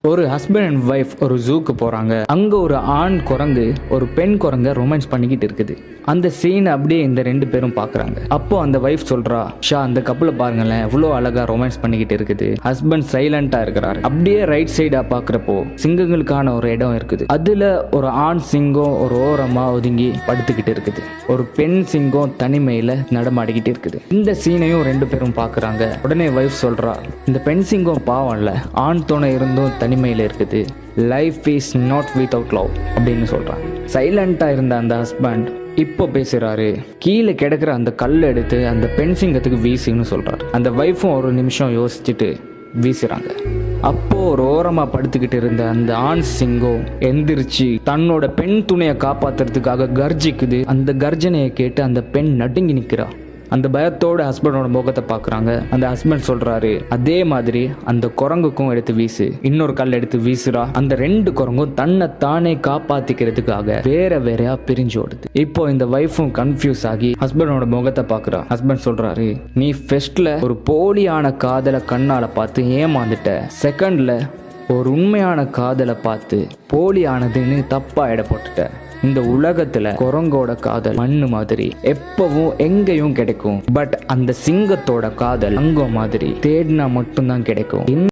ஒரு husband and wife ஒரு ஜூக்கு போறாங்க. அங்க ஒரு ஆண் குரங்கு ஒரு பெண் குரங்க ரொமான்ஸ் பண்ணிக்கிட்டு இருக்குது. அந்த சீன் அப்படியே இந்த ரெண்டு பேரும் பாக்குறாங்க. அப்போ அந்த ஒய்ஃப் சொல்றா, ஷா அந்த கப்பல பாருங்களேன், எவ்வளவு அழகா ரொமான்ஸ் பண்ணிக்கிட்டு இருக்குது. ஹஸ்பண்ட் சைலண்டா இருக்கிறாரு. அப்படியே ரைட் சைடா பாக்குறப்போ சிங்கங்களுக்கான ஒரு இடம் இருக்குது. அதுல ஒரு ஆண் சிங்கம் ஒரு ஓரமா ஒதுங்கி படுத்துக்கிட்டு இருக்குது. ஒரு பெண் சிங்கம் தனிமையில நடமாடிக்கிட்டு இருக்குது. இந்த சீனையும் ரெண்டு பேரும் பாக்குறாங்க. உடனே ஒய்ஃப் சொல்றா, இந்த பெண் சிங்கம் பாவம் இல்ல, ஆண் துணை இருந்தும் தனிமையில இருக்குது. Life is not without love அப்படின்னு சொல்றாங்க. சைலண்டா இருந்த அந்த ஹஸ்பண்ட் இப்போ பேசுறாரு. கீழே கிடக்குற அந்த கல்லை எடுத்து அந்த பெண் சிங்கத்துக்கு வீசுன்னு சொல்றாரு. அந்த வைஃபும் ஒரு நிமிஷம் யோசிச்சுட்டு வீசுறாங்க. அப்போ ஒரு ஓரமா படுத்துக்கிட்டு இருந்த அந்த ஆண் சிங்கம் எந்திரிச்சு தன்னோட பெண் துணையை காப்பாத்துறதுக்காக கர்ஜிக்குது. அந்த கர்ஜனையை கேட்டு அந்த பெண் நடுங்கி நிக்கிறா. அந்த பயத்தோட ஹஸ்பண்டோட முகத்தை பாக்குறாங்க. அந்த ஹஸ்பண்ட் சொல்றாரு, அதே மாதிரி அந்த குரங்குக்கும் எடுத்து வீசு. இன்னொரு கல் எடுத்து வீசுறா. அந்த ரெண்டு குரங்கும் தன்னை தானே காப்பாத்திக்கிறதுக்காக வேற வேறையா பிரிஞ்சு ஓடுது. இப்போ இந்த வைஃபும் கன்ஃபியூஸ் ஆகி ஹஸ்பண்டோட முகத்தை பாக்குறா. ஹஸ்பண்ட் சொல்றாரு, நீ ஃபர்ஸ்ட்ல ஒரு போலியான காதலை கண்ணால பார்த்து ஏமாந்துட்ட. செகண்ட்ல ஒரு உண்மையான காதலை பார்த்து போலியானதுன்னு தப்பா எடை போட்டுட்ட. இந்த உலகத்துல குரங்கோட காதல் மண்ணு மாதிரி எப்பவும் எங்கேயும் கிடைக்கும். பட் அந்த சிங்கத்தோட காதல் அங்க மாதிரி தேடினா மட்டும்தான் கிடைக்கும்.